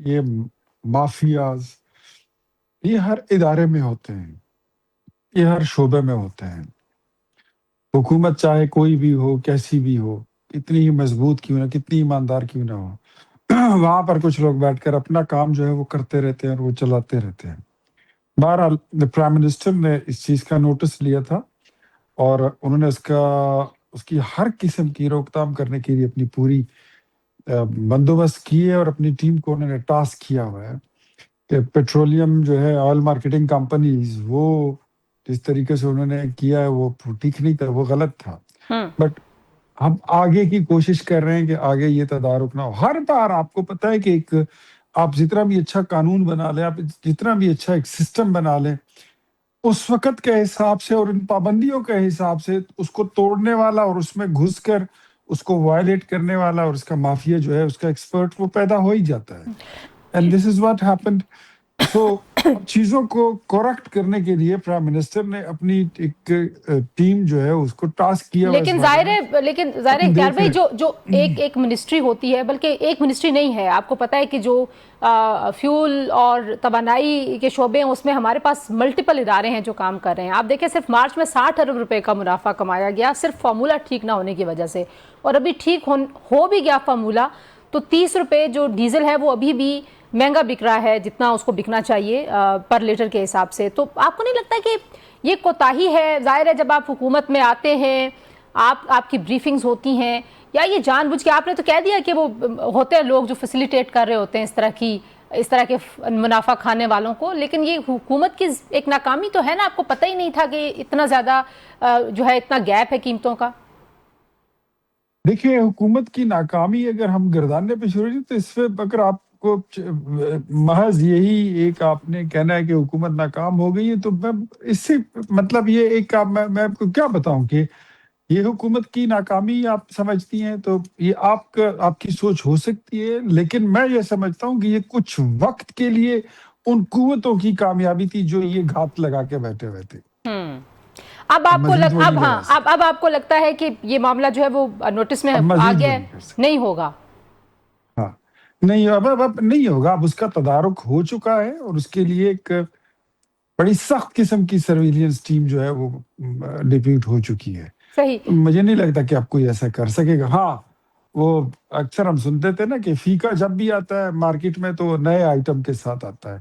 یہ مافیاز، یہ ہر ادارے میں ہوتے ہیں، یہ ہر شعبے میں ہوتے ہیں. حکومت چاہے کوئی بھی ہو، کیسی بھی ہو، کتنی ہی مضبوط کیوں نہ، کتنی ایماندار کیوں نہ ہو، وہاں پر کچھ لوگ بیٹھ کر اپنا کام جو ہے وہ کرتے رہتے ہیں اور وہ چلاتے رہتے ہیں. بہرحال پرائم منسٹر نے اس چیز کا نوٹس لیا تھا اور انہوں نے اس کی ہر قسم کی روک تھام کرنے کے لیے اپنی پوری بندوبست کی ہے، اور اپنی ٹیم کو انہوں نے ٹاسک کیا ہوا ہے کہ پیٹرولیم جو ہے، آئل مارکیٹنگ کمپنیز، وہ جس طریقے سے انہوں نے کیا ہے وہ ٹھیک نہیں تھا، وہ غلط تھا. بٹ ہم آگے کی کوشش کر رہے ہیں کہ آگے یہ تدارک نہ ہو. ہر بار آپ کو پتہ ہے کہ آپ جتنا بھی اچھا قانون بنا لیں، آپ جتنا بھی اچھا ایک سسٹم بنا لیں، اس وقت کے حساب سے اور ان پابندیوں کے حساب سے اس کو توڑنے والا اور اس میں گھس کر اس کو وائلیٹ کرنے والا اور اس کا مافیا جو ہے، اس کا ایکسپرٹ وہ پیدا ہو ہی جاتا ہے. And this is what happened. سو چیزوں کو کریکٹ کرنے کے لیے پرائم منسٹر نے اپنی ایک ٹیم جو ہے اس کو ٹاسک کیا. لیکن ظاہر ہے اختیار بھائی، جو ایک منسٹری ہوتی ہے، بلکہ ایک منسٹری نہیں ہے، آپ کو پتہ ہے کہ جو فیول اور توانائی کے شعبے ہیں، اس میں ہمارے پاس ملٹیپل ادارے ہیں جو کام کر رہے ہیں. آپ دیکھیں صرف مارچ میں 60 ارب روپے کا منافع کمایا گیا، صرف فارمولہ ٹھیک نہ ہونے کی وجہ سے. اور ابھی ٹھیک ہو بھی گیا فارمولہ تو 30 روپے جو ڈیزل ہے وہ ابھی بھی مہنگا بک رہا ہے جتنا اس کو بکنا چاہیے پر لیٹر کے حساب سے. تو آپ کو نہیں لگتا کہ یہ کوتاہی ہے؟ ظاہر ہے جب آپ حکومت میں آتے ہیں، آپ کی بریفنگز ہوتی ہیں، یا یہ جان بوجھ کے آپ نے تو کہہ دیا کہ وہ ہوتے ہیں لوگ جو فیسیلیٹیٹ کر رہے ہوتے ہیں اس طرح کے منافع کھانے والوں کو، لیکن یہ حکومت کی ایک ناکامی تو ہے نا؟ آپ کو پتہ ہی نہیں تھا کہ اتنا زیادہ جو ہے اتنا گیپ ہے قیمتوں کا. دیکھیے، حکومت کی ناکامی اگر ہم گردانے پہ شروع تو اس پہ اگر آپ کو محض یہی ایک آپ نے کہنا ہے کہ حکومت ناکام ہو گئی ہے، تو میں اس سے مطلب یہ ایک میں آپ کو کیا بتاؤں کہ یہ حکومت کی ناکامی آپ سمجھتی ہیں تو یہ آپ کی سوچ ہو سکتی ہے، لیکن میں یہ سمجھتا ہوں کہ یہ کچھ وقت کے لیے ان قوتوں کی کامیابی تھی جو یہ گھات لگا کے بیٹھے ہوئے تھے. اب آپ کو لگتا ہے کہ یہ معاملہ جو ہے وہ نوٹس میں آ گیا ہے، نہیں ہوگا؟ ہاں، نہیں، اب نہیں ہوگا. اب اس کا تدارک ہو چکا ہے اور اس کے لیے ایک بڑی سخت قسم کی سرویلنس ٹیم جو ہے وہ ڈپیوٹ ہو چکی ہے. صحیح. مجھے نہیں لگتا کہ اب کوئی ایسا کر سکے گا. ہاں، وہ اکثر ہم سنتے تھے نا کہ فیکا جب بھی آتا ہے مارکیٹ میں تو نئے آئٹم کے ساتھ آتا ہے.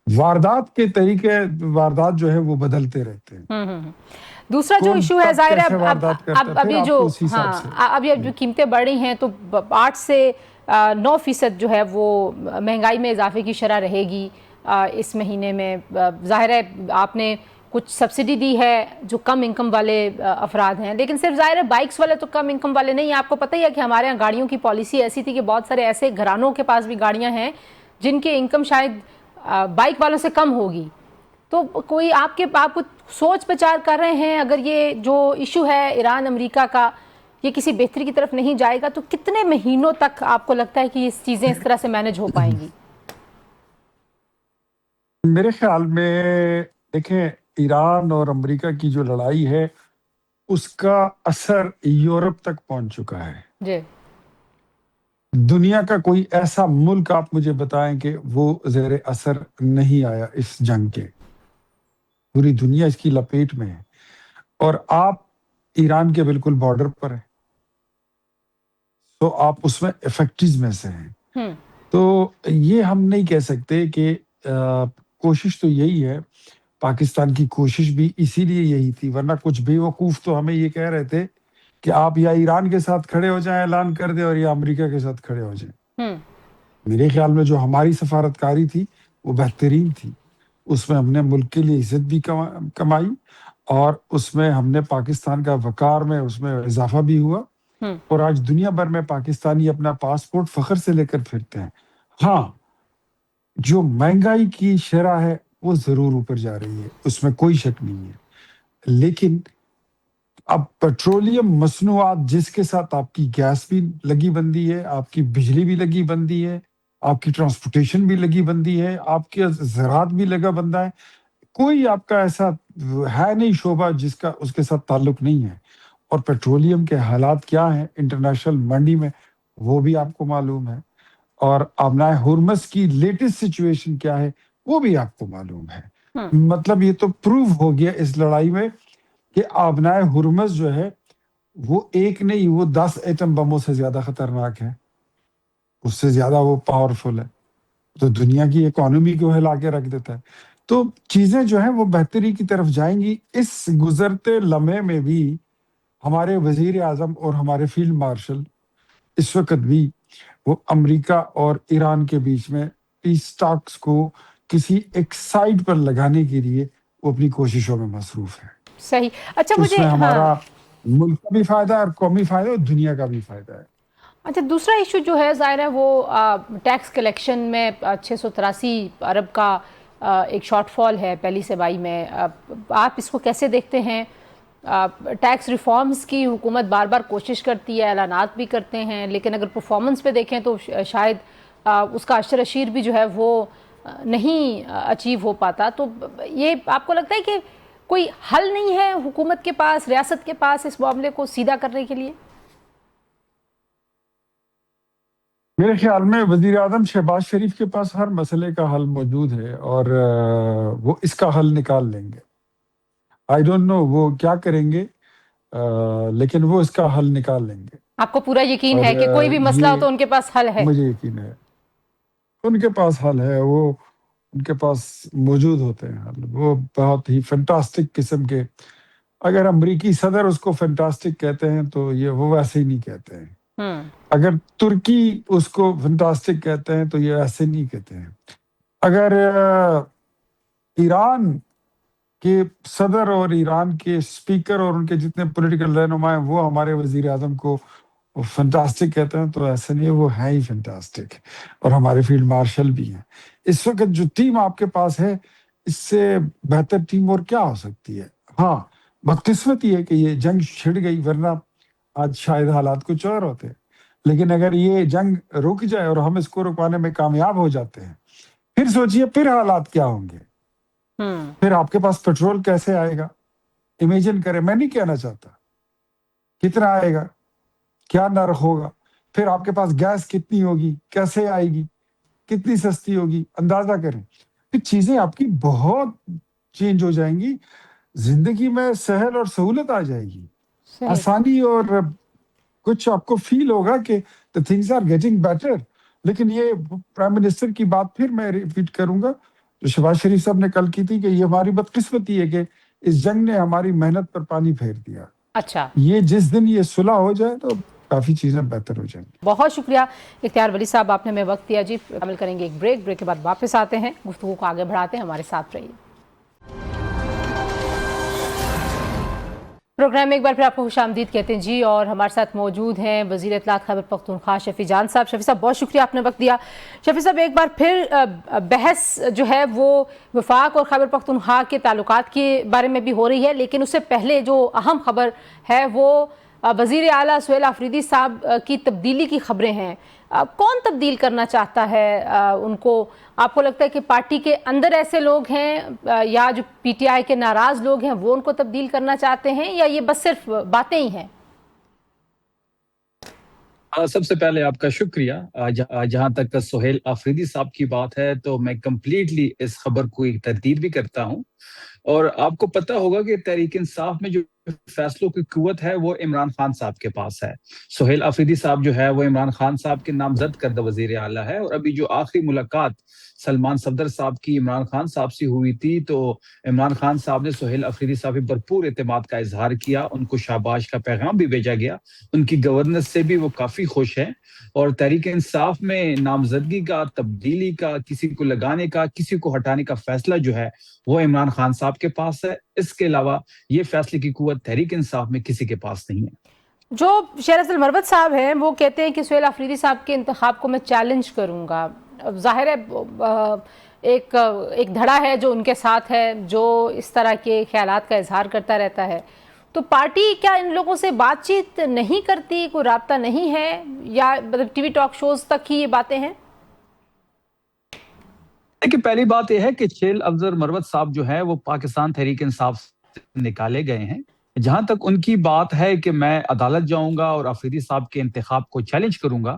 واردات کے طریقے، واردات جو ہے وہ بدلتے رہتے ہیں. دوسرا جو ایشو ہے، ظاہر ہے اب یہ جو قیمتیں بڑھ رہی ہیں تو 8 سے 9% جو ہے وہ مہنگائی میں اضافے کی شرح رہے گی اس مہینے میں. ظاہر ہے آپ نے کچھ سبسڈی دی ہے جو کم انکم والے افراد ہیں، لیکن صرف ظاہر ہے بائکس والے تو کم انکم والے نہیں ہیں. آپ کو پتہ ہی ہے کہ ہمارے یہاں گاڑیوں کی پالیسی ایسی تھی کہ بہت سارے ایسے گھرانوں کے پاس بھی گاڑیاں ہیں جن کے انکم شاید بائک والوں سے کم ہوگی. تو کوئی آپ کو سوچ بچار کر رہے ہیں اگر یہ جو ایشو ہے ایران امریکہ کا یہ کسی بہتری کی طرف نہیں جائے گا تو کتنے مہینوں تک آپ کو لگتا ہے کہ یہ چیزیں اس طرح سے مینج ہو پائیں گی؟ میرے خیال میں دیکھیں، ایران اور امریکہ کی جو لڑائی ہے اس کا اثر یورپ تک پہنچ چکا ہے. جی. دنیا کا کوئی ایسا ملک آپ مجھے بتائیں کہ وہ زیر اثر نہیں آیا اس جنگ کے. پوری دنیا اس کی لپیٹ میں ہے اور آپ ایران کے بالکل بارڈر پر ہیں، تو آپ اس میں افیکٹز میں سے ہیں. تو یہ ہم نہیں کہہ سکتے کہ کوشش تو یہی ہے. پاکستان کی کوشش بھی اسی لیے یہی تھی، ورنہ کچھ بے وقوف تو ہمیں یہ کہہ رہے تھے کہ آپ یا ایران کے ساتھ کھڑے ہو جائیں، اعلان کر دیں، اور یا امریکہ کے ساتھ کھڑے ہو جائیں. میرے خیال میں جو ہماری سفارتکاری تھی وہ بہترین تھی. اس میں ہم نے ملک کے لیے عزت بھی کمائی اور اس میں ہم نے پاکستان کا وقار میں اس میں اضافہ بھی ہوا. اور آج دنیا بھر میں پاکستانی اپنا پاسپورٹ فخر سے لے کر پھرتے ہیں. ہاں، جو مہنگائی کی شرح ہے وہ ضرور اوپر جا رہی ہے، اس میں کوئی شک نہیں ہے. لیکن اب پیٹرولیم مصنوعات جس کے ساتھ آپ کی گیس بھی لگی بندی ہے، آپ کی بجلی بھی لگی بندی ہے، آپ کی ٹرانسپورٹیشن بھی لگی بندی ہے، آپ کے زراعت بھی لگا بندہ ہے، کوئی آپ کا ایسا ہے نہیں شعبہ جس کا اس کے ساتھ تعلق نہیں ہے. اور پیٹرولیم کے حالات کیا ہیں انٹرنیشنل منڈی میں وہ بھی آپ کو معلوم ہے. اور آبنائے ہرمز کی لیٹسٹ سچویشن کیا ہے وہ بھی آپ کو معلوم ہے. مطلب یہ تو پروو ہو گیا اس لڑائی میں کہ آبنائے ہرمز جو ہے وہ ایک نہیں، وہ 10 ایٹم بموں سے زیادہ خطرناک ہے، اس سے زیادہ وہ پاورفل ہے، تو دنیا کی اکانومی کو ہلا کے رکھ دیتا ہے. تو چیزیں جو ہیں وہ بہتری کی طرف جائیں گی. اس گزرتے لمحے میں بھی ہمارے وزیر اعظم اور ہمارے فیلڈ مارشل اس وقت بھی وہ امریکہ اور ایران کے بیچ میں پیس ٹاکس کو کسی ایک سائڈ پر لگانے کے لیے وہ اپنی کوششوں میں مصروف ہے. صحیح. اچھا اس مجھے میں ہمارا ملک کا بھی فائدہ ہے اور قومی فائدہ اور دنیا کا بھی فائدہ ہے. اچھا دوسرا ایشو جو ہے ظاہر ہے وہ ٹیکس کلیکشن میں 683 ارب کا ایک شارٹ فال ہے پہلی سہ-ماہی میں. آپ اس کو کیسے دیکھتے ہیں؟ ٹیکس ریفارمز کی حکومت بار بار کوشش کرتی ہے، اعلانات بھی کرتے ہیں، لیکن اگر پرفارمنس پہ دیکھیں تو شاید اس کا اشر اشیر بھی جو ہے وہ نہیں اچیو ہو پاتا. تو یہ آپ کو لگتا ہے کہ کوئی حل نہیں ہے حکومت کے پاس، ریاست کے پاس اس معاملے کو سیدھا کرنے کے لیے؟ میرے خیال میں وزیر اعظم شہباز شریف کے پاس ہر مسئلے کا حل موجود ہے اور وہ اس کا حل نکال لیں گے. آئی ڈونٹ نو وہ کیا کریں گے، لیکن وہ اس کا حل نکال لیں گے. آپ کو پورا یقین اور ہے کہ کوئی بھی مسئلہ ہو تو ان کے پاس حل ہے؟ مجھے یقین ہے ان کے پاس حل ہے، وہ ان کے پاس موجود ہوتے ہیں حل. وہ بہت ہی فینٹاسٹک قسم کے، اگر امریکی صدر اس کو فینٹاسٹک کہتے ہیں تو یہ وہ ویسے ہی نہیں کہتے ہیں. اگر ترکی اس کو فینٹاسٹک کہتے ہیں تو یہ ایسے نہیں کہتے ہیں. اگر ایران کے صدر اور ایران کے اسپیکر اور ان کے جتنے پولیٹیکل رہنما ہیں وہ ہمارے وزیر اعظم کو فینٹاسٹک کہتے ہیں تو ایسے نہیں، وہ ہیں ہی فینٹاسٹک. اور ہمارے فیلڈ مارشل بھی ہیں. اس وقت جو ٹیم آپ کے پاس ہے اس سے بہتر ٹیم اور کیا ہو سکتی ہے. ہاں بدقسمتی ہے کہ یہ جنگ چھڑ گئی، ورنہ آج شاید حالات کچھ اور ہوتے. لیکن اگر یہ جنگ رک جائے اور ہم اس کو رکوانے میں کامیاب ہو جاتے ہیں، پھر سوچئے پھر حالات کیا ہوں گے. پھر آپ کے پاس پیٹرول کیسے آئے گا؟ امیجن کریں، میں نہیں کہنا چاہتا کتنا آئے گا، کیا نرخ ہوگا. پھر آپ کے پاس گیس کتنی ہوگی، کیسے آئے گی، کتنی سستی ہوگی، اندازہ کریں. پھر چیزیں آپ کی بہت چینج ہو جائیں گی. زندگی میں سہل اور سہولت آ جائے گی، آسانی، اور کچھ آپ کو فیل ہوگا کہ the things are getting better. لیکن یہ پرائم منسٹر کی بات پھر میں ریپیٹ کروں گا جو شہباز شریف صاحب نے کل کی تھی کہ یہ ہماری بدقسمتی ہے کہ اس جنگ نے ہماری محنت پر پانی پھیر دیا. اچھا، یہ جس دن یہ صلح ہو جائے تو کافی چیزیں بہتر ہو جائیں گی. بہت شکریہ اختیار ولی صاحب، آپ نے ہمیں وقت دیا. جی عمل کریں گے ایک بریک کے بعد واپس آتے ہیں، گفتگو کو آگے بڑھاتے ہیں. ہمارے ساتھ رہیے. پروگرام میں ایک بار پھر آپ کو خوش آمدید کہتے ہیں جی. اور ہمارے ساتھ موجود ہیں وزیر اطلاعات خیبر پختونخوا شفیع جان صاحب. شفیع صاحب بہت شکریہ، آپ نے وقت دیا. شفیع صاحب ایک بار پھر بحث جو ہے وہ وفاق اور خیبر پختونخوا کے تعلقات کے بارے میں بھی ہو رہی ہے، لیکن اس سے پہلے جو اہم خبر ہے وہ وزیر اعلیٰ سہیل آفریدی صاحب کی تبدیلی کی خبریں ہیں. کون تبدیل کرنا چاہتا ہے ان کو؟ آپ کو لگتا ہے کہ پارٹی کے اندر ایسے لوگ ہیں یا جو پی ٹی آئی کے ناراض لوگ ہیں وہ ان کو تبدیل کرنا چاہتے ہیں، یا یہ بس صرف باتیں ہی ہیں؟ سب سے پہلے آپ کا شکریہ. جہاں تک سہیل آفریدی صاحب کی بات ہے تو میں کمپلیٹلی اس خبر کو ایک تردید بھی کرتا ہوں. اور آپ کو پتہ ہوگا کہ تحریک انصاف میں جو فیصلوں کی قوت ہے وہ عمران خان صاحب کے پاس ہے. سہیل آفریدی صاحب جو ہے وہ عمران خان صاحب کے نامزد کردہ وزیر اعلیٰ ہے. اور ابھی جو آخری ملاقات سلمان صفدر صاحب کی عمران خان صاحب سے ہوئی تھی تو عمران خان صاحب نے سہیل آفریدی صاحب پر بھرپور اعتماد کا اظہار کیا. ان کو شاباش کا پیغام بھی بھیجا گیا. ان کی گورننس سے بھی وہ کافی خوش ہیں. اور تحریک انصاف میں نامزدگی کا، تبدیلی کا، کسی کو لگانے کا، کسی کو ہٹانے کا فیصلہ جو ہے وہ عمران خان صاحب کے پاس ہے. اس کے علاوہ یہ فیصلے کی قوت تحریک انصاف میں کسی کے پاس نہیں ہے. جو شیر افضل مروت صاحب ہیں وہ کہتے ہیں کہ سہیل آفریدی صاحب کے انتخاب کو میں چیلنج کروں گا. ظاہر ہے ایک دھڑا ہے جو ان کے ساتھ ہے، جو اس طرح کے خیالات کا اظہار کرتا رہتا ہے. تو پارٹی کیا ان لوگوں سے بات چیت نہیں کرتی، کوئی رابطہ نہیں ہے، یا مطلب ٹی وی ٹاک شوز تک ہی یہ باتیں ہیں؟ کہ پہلی بات یہ ہے کہ شیر افضل مروت صاحب جو ہے وہ پاکستان تحریک انصاف سے نکالے گئے ہیں. جہاں تک ان کی بات ہے کہ میں عدالت جاؤں گا اور آفریدی صاحب کے انتخاب کو چیلنج کروں گا،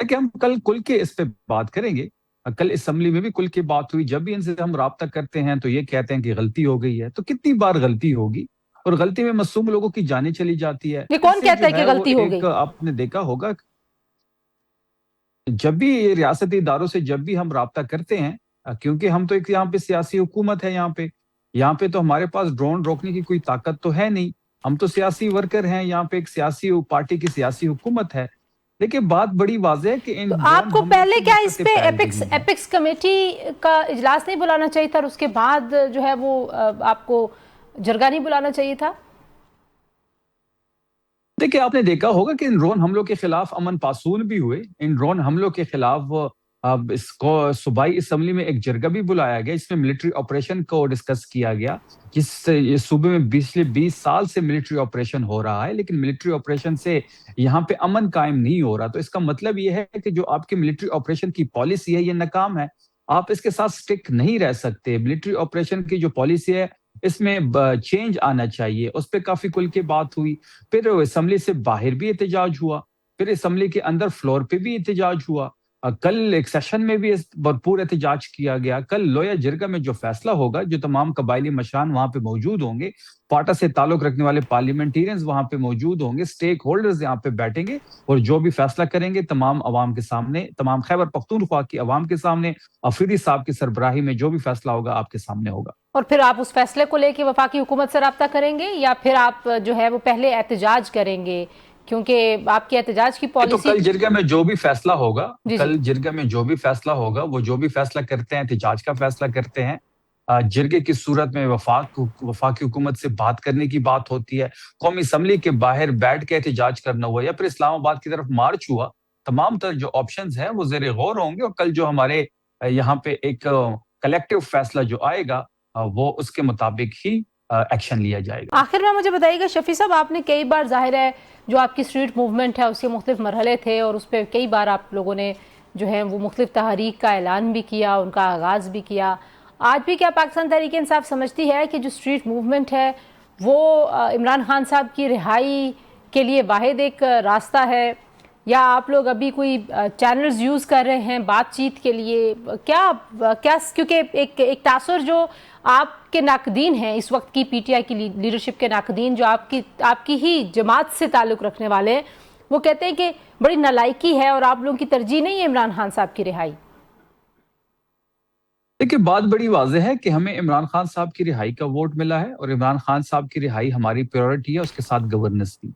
کہ ہم کل کل کے اس پہ بات کریں گے. کل اسمبلی میں بھی کل کی بات ہوئی. جب بھی ان سے ہم رابطہ کرتے ہیں تو یہ کہتے ہیں کہ غلطی ہو گئی ہے. تو کتنی بار غلطی ہوگی اور غلطی میں معصوم لوگوں کی جانیں چلی جاتی ہے. یہ کون اس سے کہتا ہے جو کہ وہ غلطی ہو گئی؟ آپ نے دیکھا ہوگا جب بھی یہ ریاستی اداروں سے جب بھی ہم رابطہ کرتے ہیں، کیونکہ ہم تو ایک یہاں پہ سیاسی حکومت ہے. یہاں پہ تو ہمارے پاس ڈرون روکنے کی کوئی طاقت تو ہے نہیں. ہم تو سیاسی ورکر ہیں. یہاں پہ ایک سیاسی پارٹی کی سیاسی حکومت ہے. لیکن بات بڑی واضح ہے کہ تو ان آپ ڈرون کو حملوں پہلے سے کیا اس نفرتیں پہ پھیل رہی ہیں. ایپکس کمیٹی کا اجلاس نہیں بلانا چاہیے تھا اور اس کے بعد جو ہے وہ آپ کو جرگہ نہیں بلانا چاہیے تھا؟ دیکھیں آپ نے دیکھا ہوگا کہ ان ڈرون حملوں کے خلاف امن پاسون بھی ہوئے. ان ڈرون حملوں کے خلاف اب اس کو صوبائی اسمبلی میں ایک جرگہ بھی بلایا گیا جس میں ملٹری آپریشن کو ڈسکس کیا گیا. جس سے یہ صوبے میں پچھلے 20 سال سے ملٹری آپریشن ہو رہا ہے لیکن ملٹری آپریشن سے یہاں پہ امن قائم نہیں ہو رہا. تو اس کا مطلب یہ ہے کہ جو آپ کی ملٹری آپریشن کی پالیسی ہے یہ ناکام ہے. آپ اس کے ساتھ سٹک نہیں رہ سکتے. ملٹری آپریشن کی جو پالیسی ہے اس میں چینج آنا چاہیے. اس پہ کافی کھل کے بات ہوئی. پھر اسمبلی سے باہر بھی احتجاج ہوا. پھر اسمبلی کے اندر فلور پہ بھی احتجاج ہوا. کل ایک سیشن میں بھی بھرپور احتجاج کیا گیا. کل لویا جرگہ میں جو فیصلہ ہوگا جو تمام قبائلی مشران وہاں پہ موجود ہوں گے، پاٹا سے تعلق رکھنے والے پارلیمنٹیرینز وہاں پہ موجود ہوں گے، سٹیک ہولڈرز یہاں پہ بیٹھیں گے اور جو بھی فیصلہ کریں گے تمام عوام کے سامنے، تمام خیبر پختونخوا کی عوام کے سامنے، افریدی صاحب کی سربراہی میں جو بھی فیصلہ ہوگا آپ کے سامنے ہوگا. اور پھر آپ اس فیصلے کو لے کے وفاقی حکومت سے رابطہ کریں گے یا پھر آپ جو ہے وہ پہلے احتجاج کریں گے؟ کیونکہ آپ کی احتجاج کی تو پالیسی کل جرگہ میں جو بھی فیصلہ ہوگا جی کل جرگہ میں جو بھی فیصلہ ہوگا وہ جو بھی فیصلہ کرتے ہیں احتجاج کا فیصلہ کرتے ہیں. جرگے کی صورت میں وفاقی حکومت سے بات کرنے کی بات ہوتی ہے. قومی اسمبلی کے باہر بیٹھ کے احتجاج کرنا ہوا یا پھر اسلام آباد کی طرف مارچ ہوا. تمام تر جو آپشنز ہیں وہ زیر غور ہوں گے اور کل جو ہمارے یہاں پہ ایک کلیکٹیو فیصلہ جو آئے گا وہ اس کے مطابق ہی ایکشن لیا جائے گا. آخر میں مجھے بتائیے گا شفیع صاحب، آپ نے کئی بار ظاہر ہے جو آپ کی اسٹریٹ موومنٹ ہے اس کے مختلف مرحلے تھے اور اس پہ کئی بار آپ لوگوں نے جو ہے وہ مختلف تحریک کا اعلان بھی کیا، ان کا آغاز بھی کیا. آج بھی کیا پاکستان تحریک انصاف سمجھتی ہے کہ جو اسٹریٹ موومنٹ ہے وہ عمران خان صاحب کی رہائی کے لیے واحد ایک راستہ ہے، یا آپ لوگ ابھی کوئی چینلز یوز کر رہے ہیں بات چیت کے لیے؟ کیا کیونکہ ایک تاثر جو آپ کے ناقدین ہیں اس وقت کی پی ٹی آئی کی لیڈرشپ کے ناقدین جو آپ کی ہی جماعت سے تعلق رکھنے والے ہیں، وہ کہتے ہیں کہ بڑی نالائکی ہے اور آپ لوگوں کی ترجیح نہیں ہے عمران خان صاحب کی رہائی. دیکھیں بات بڑی واضح ہے کہ ہمیں عمران خان صاحب کی رہائی کا ووٹ ملا ہے اور عمران خان صاحب کی رہائی ہماری پریورٹی ہے، اس کے ساتھ گورننس کی.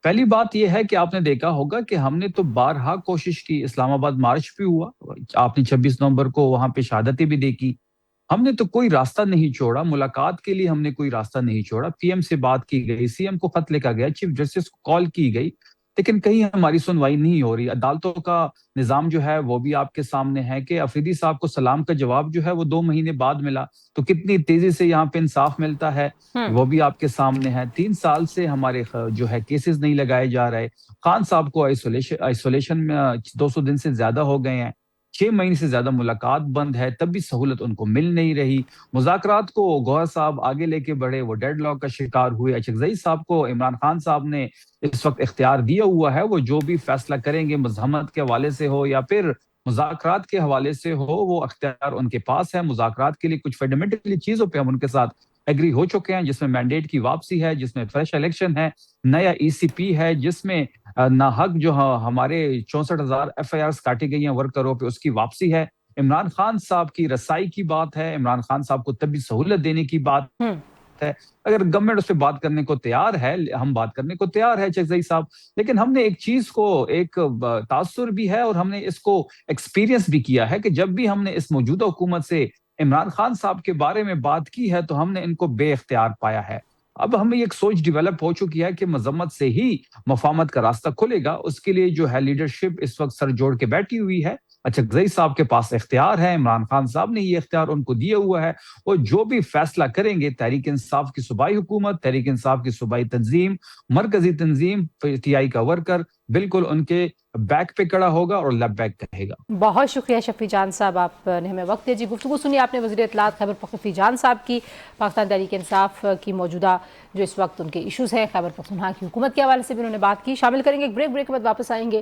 پہلی بات یہ ہے کہ آپ نے دیکھا ہوگا کہ ہم نے تو بارہا کوشش کی. اسلام آباد مارچ بھی ہوا، آپ نے 26 نومبر کو وہاں پہ شہادتیں بھی دیکھی. ہم نے تو کوئی راستہ نہیں چھوڑا. ملاقات کے لیے ہم نے کوئی راستہ نہیں چھوڑا. پی ایم سے بات کی گئی، سی ایم کو خط لکھا گیا، چیف جسٹس کو کال کی گئی، لیکن کہیں ہماری سنوائی نہیں ہو رہی. عدالتوں کا نظام جو ہے وہ بھی آپ کے سامنے ہے کہ افریدی صاحب کو سلام کا جواب جو ہے وہ 2 مہینے بعد ملا. تو کتنی تیزی سے یہاں پہ انصاف ملتا ہے وہ بھی آپ کے سامنے ہے. 3 سال سے ہمارے جو ہے کیسز نہیں لگائے جا رہے. خان صاحب کو آئسولیشن میں 200 دن سے زیادہ ہو گئے ہیں. 6 مہینے سے زیادہ ملاقات بند ہے، تب بھی سہولت ان کو مل نہیں رہی. مذاکرات کو گوہر صاحب آگے لے کے بڑھے، وہ ڈیڈ لاک کا شکار ہوئے. اچکزئی صاحب کو عمران خان صاحب نے اس وقت اختیار دیا ہوا ہے، وہ جو بھی فیصلہ کریں گے مزاحمت کے حوالے سے ہو یا پھر مذاکرات کے حوالے سے ہو، وہ اختیار ان کے پاس ہے. مذاکرات کے لیے کچھ فنڈامنٹلی چیزوں پہ ہم ان کے ساتھ ایگری ہو چکے ہیں، جس میں مینڈیٹ کی واپسی ہے، جس میں فریش الیکشن ہے، نیا ای سی پی ہے، جس میں ناحق جو ہمارے 64,000 ایف آئی آرز کاٹی گئی ہیں ورکروں پہ اس کی واپسی ہے. عمران خان صاحب کی رسائی کی بات ہے، عمران خان صاحب کو طبی سہولت دینے کی بات ہے. اگر گورنمنٹ اس پہ بات کرنے کو تیار ہے، ہم بات کرنے کو تیار ہے چکزئی صاحب، لیکن ہم نے ایک چیز کو ایک تاثر بھی ہے اور ہم نے اس کو ایکسپیرینس بھی کیا ہے کہ جب بھی ہم نے اس موجودہ حکومت سے عمران خان صاحب کے بارے میں بات کی ہے تو ہم نے ان کو بے اختیار پایا ہے. اب ہمیں ایک سوچ ڈیولپ ہو چکی ہے کہ مذمت سے ہی مفاہمت کا راستہ کھلے گا. اس کے لیے جو ہے لیڈرشپ اس وقت سر جوڑ کے بیٹھی ہوئی ہے. اچکزئی صاحب کے پاس اختیار ہے، عمران خان صاحب نے یہ اختیار ان کو دیا ہوا ہے. وہ جو بھی فیصلہ کریں گے، تحریک انصاف کی صوبائی حکومت، تحریک انصاف کی صوبائی تنظیم، مرکزی تنظیم، پی ٹی آئی کا ورکر بالکل ان کے بیک پہ کڑا ہوگا اور لیب بیک کہے گا. بہت شکریہ شفیع جان صاحب، آپ نے ہمیں وقت دیا. جی گفتگو سنی آپ نے وزیر اطلاعات خیبر پختونخوا جان صاحب کی. پاکستان تحریک انصاف کی موجودہ جو اس وقت ان کے ایشوز ہیں خیبر پختونخوا کی حکومت کے حوالے سے بھی انہوں نے بات کی. شامل کریں گے ایک بریک کے بعد واپس آئیں گے.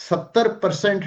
70%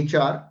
HR,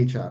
HR।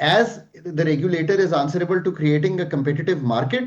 as the regulator is answerable to creating a competitive market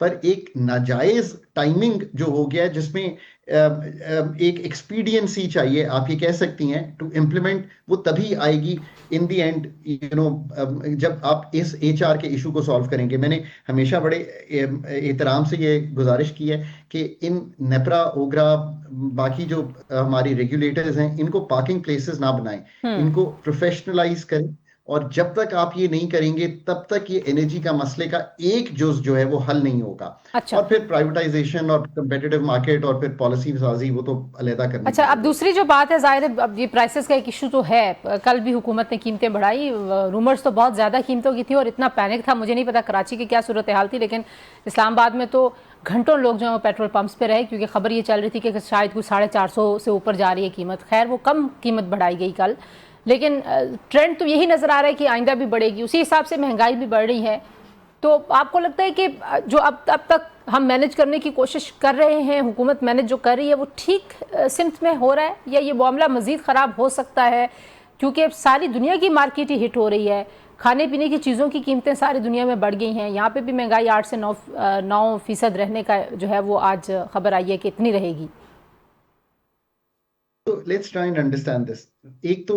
پر ایک ناجائز ٹائمنگ جو ہو گیا ہے جس میں ایک ایکسپیڈینسی چاہیے, آپ یہ کہہ سکتی ہیں, ٹو امپلیمنٹ, وہ تبھی آئے گی ان دی اینڈ, جب آپ اس HR کے ایشو کو سالو کریں گے. میں نے ہمیشہ بڑے احترام سے یہ گزارش کی ہے کہ ان نیپرا, اوگرا, باقی جو ہماری ریگولیٹرز ہیں, ان کو پارکنگ پلیسز نہ بنائیں, ان کو پروفیشنلائز کریں, اور جب تک آپ یہ نہیں کریں گے تب تک یہ انرجی کا مسئلے کا ایک جز جو ہے وہ حل نہیں ہوگا. اور پھر پرائیویٹائزیشن اور کمپیٹیٹو مارکیٹ اور پھر پالیسی سازی وہ تو علیحدہ کرنی. اچھا, اب دوسری جو بات ہے ظاہر ہے اب یہ پرائسز کا ایک ایشو تو ہے, کل بھی حکومت نے قیمتیں بڑھائی, رومرز تو بہت زیادہ قیمتوں کی تھی اور اتنا پینک تھا, مجھے نہیں پتا کراچی کی کیا صورتحال تھی, لیکن اسلام آباد میں تو گھنٹوں لوگ جو ہیں پیٹرول پمپس پہ رہے کیونکہ خبر یہ چل رہی تھی کہ شاید کوئی 450 سے اوپر جا رہی ہے قیمت. خیر وہ کم قیمت بڑھائی گئی کل, لیکن ٹرینڈ تو یہی نظر آ رہا ہے کہ آئندہ بھی بڑھے گی, اسی حساب سے مہنگائی بھی بڑھ رہی ہے. تو آپ کو لگتا ہے کہ جو اب تک ہم مینج کرنے کی کوشش کر رہے ہیں, حکومت مینج جو کر رہی ہے وہ ٹھیک سمت میں ہو رہا ہے, یا یہ معاملہ مزید خراب ہو سکتا ہے کیونکہ ساری دنیا کی مارکیٹ ہی ہٹ ہو رہی ہے, کھانے پینے کی چیزوں کی قیمتیں ساری دنیا میں بڑھ گئی ہیں, یہاں پہ بھی مہنگائی 8 سے 9% رہنے کا جو ہے وہ آج خبر آئی ہے کہ اتنی رہے گی. تو let's try and understand this. ایک تو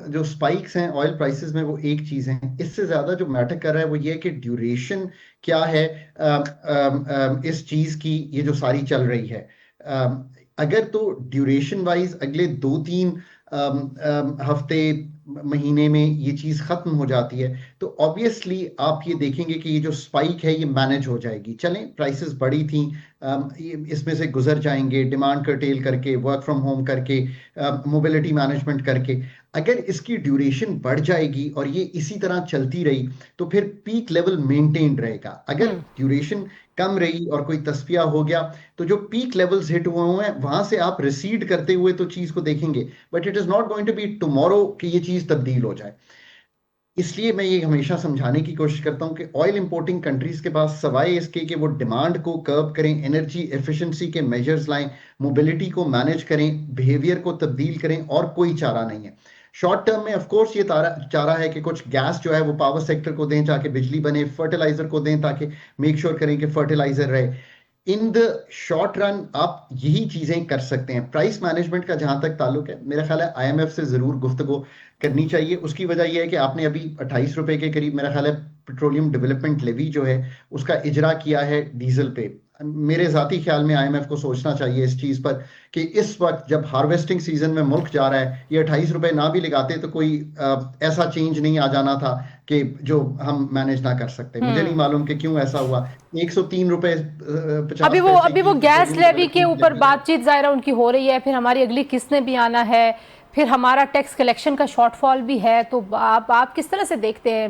جو سپائکس ہیں آئل پرائسز میں وہ ایک چیز ہیں, اس سے زیادہ جو میٹر کر رہا ہے وہ یہ ہے کہ ڈیوریشن کیا ہے اس چیز کی, یہ جو ساری چل رہی ہے. اگر تو ڈیوریشن وائز اگلے 2-3 ہفتے مہینے میں یہ چیز ختم ہو جاتی ہے تو آبویسلی آپ یہ دیکھیں گے کہ یہ جو سپائک ہے یہ مینج ہو جائے گی. چلیں پرائسز بڑی تھیں, اس میں سے گزر جائیں گے ڈیمانڈ کرٹیل کر کے, ورک فرام ہوم کر کے, موبلٹی مینجمنٹ کر کے. اگر اس کی ڈیوریشن بڑھ جائے گی اور یہ اسی طرح چلتی رہی تو پھر پیک لیول مینٹینڈ رہے گا. اگر ڈیوریشن کم رہی اور کوئی تصفیہ ہو گیا تو جو پیک لیولز ہٹ ہوئے ہیں وہاں سے آپ ریسیڈ کرتے ہوئے تو چیز کو دیکھیں گے, but it is not going to be tomorrow کہ یہ چیز تبدیل ہو جائے. اس لیے میں یہ ہمیشہ سمجھانے کی کوشش کرتا ہوں کہ آئل امپورٹنگ کنٹریز کے پاس سوائے اس کے کہ وہ ڈیمانڈ کو کرب کریں, انرجی ایفیشنسی کے میجرز لائیں, موبلٹی کو مینج کریں, بیہیویئر کو تبدیل کریں, اور کوئی چارہ نہیں ہے. شارٹ ٹرم میں آف کورس یہ چارہ ہے کہ کچھ گیس جو ہے وہ پاور سیکٹر کو دیں تاکہ بجلی بنے, فرٹیلائزر کو دیں تاکہ میک شور کریں کہ فرٹیلائزر رہے. ان دا شارٹ رن آپ یہی چیزیں کر سکتے ہیں. پرائس مینجمنٹ کا جہاں تک تعلق ہے, میرا خیال ہے IMF سے ضرور گفتگو کرنی چاہیے. اس کی وجہ یہ ہے کہ آپ نے ابھی 28 روپے کے قریب میرا خیال ہے پیٹرولیم ڈیولپمنٹ لیوی جو ہے اس کا اجرا کیا ہے ڈیزل پہ. میرے ذاتی خیال میں IMF کو سوچنا چاہیے اس چیز پر کہ اس وقت جب ہارویسٹنگ سیزن میں ملک جا رہا ہے, یہ 28 روپے نہ بھی لگاتے تو کوئی ایسا چینج نہیں آ جانا تھا کہ جو ہم مینج نہ کر سکتے. مجھے نہیں معلوم کہ کیوں ایسا ہوا. 103 روپے ابھی وہ گیس لیوی کے اوپر بات چیت ظاہرہ ان کی ہو رہی ہے, پھر ہماری اگلی قسطیں بھی آنا ہے, پھر ہمارا ٹیکس کلیکشن کا شارٹ فال بھی ہے. تو آپ کس طرح سے دیکھتے ہیں,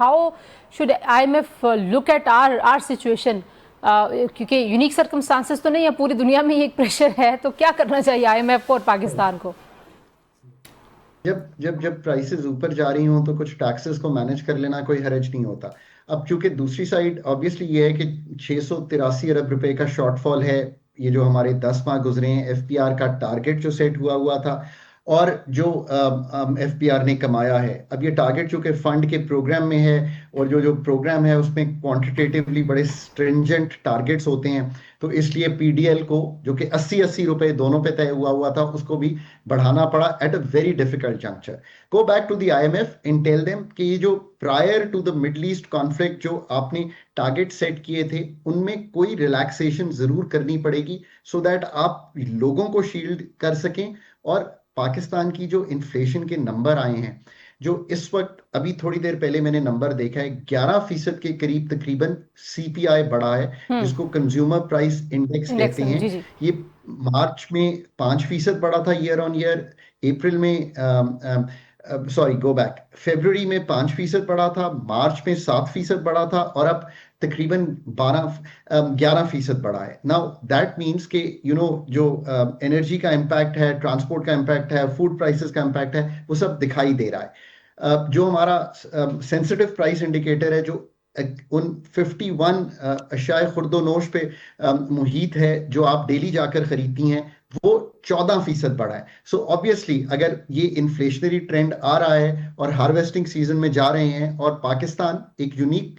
how should IMF look at our situation, کیونکہ یونیک سرکمسٹانسز تو نہیں ہے, پوری دنیا میں ایک پریشر ہے, تو کیا کرنا چاہیے IMF کو اور پاکستان کو؟ جب پرائسز اوپر جا رہی ہوں تو کچھ ٹیکسز کو مینج کر لینا کوئی حرج نہیں ہوتا. اب چونکہ دوسری سائیڈ آبویسلی یہ ہے کہ 683 ارب روپے کا شارٹ فال ہے, یہ جو ہمارے 10 ماہ گزرے ہیں, FPR کا ٹارگٹ جو سیٹ ہوا تھا اور جو FPR نے کمایا ہے. اب یہ ٹارگٹ چونکہ فنڈ کے پروگرام میں ہے اور جو پروگرام ہے اس میں کوانٹیٹیولی بڑے اسٹرنجنٹ ٹارگٹس ہوتے ہیں, تو اس لیے PDL کو جو کہ 80 روپے دونوں پہ طے ہوا تھا اس کو بھی بڑھانا پڑا at a very difficult juncture. Go back to the IMF and tell them کہ یہ جو prior to the Middle East conflict جو آپ نے ٹارگٹ سیٹ کیے تھے ان میں کوئی ریلیکسیشن ضرور کرنی پڑے گی, سو دیٹ آپ لوگوں کو شیلڈ کر سکیں. اور پاکستان کی جو انفلیشن کے نمبر آئے ہیں, جو اس وقت ابھی تھوڑی دیر پہلے میں نے نمبر دیکھا ہے 11% کے قریب تقریباً CPI بڑھا ہے, جس کو کنزیومر پرائس انڈیکس کہتے ہیں. یہ مارچ میں 5% بڑھا تھا ایئر آن ایئر, اپریل میں فیبروری میں 5% بڑھا تھا, مارچ میں 7% بڑھا تھا, اور اب تقریباً 11% بڑھا ہے. ناؤ دیٹ مینس کہ جو انرجی کا امپیکٹ ہے, ٹرانسپورٹ کا امپیکٹ ہے, فوڈ پرائسز کا امپیکٹ ہے, وہ سب دکھائی دے رہا ہے. جو ہمارا سینسٹیو پرائس انڈیکیٹر ہے جو ان 51 اشیاء خرد و نوش پہ محیط ہے جو آپ ڈیلی جا کر خریدتی ہیں, وہ 14% بڑھا ہے. سو آبویسلی اگر یہ انفلیشنری ٹرینڈ آ رہا ہے اور ہارویسٹنگ سیزن میں جا رہے ہیں اور پاکستان ایک unique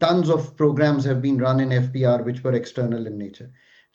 tons of programs have been run in FPR which were external in nature.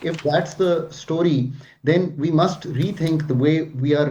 If that's the story, then we must rethink the way we are,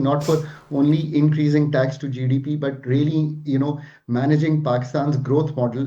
not for only increasing tax to GDP, but really, managing Pakistan's growth model,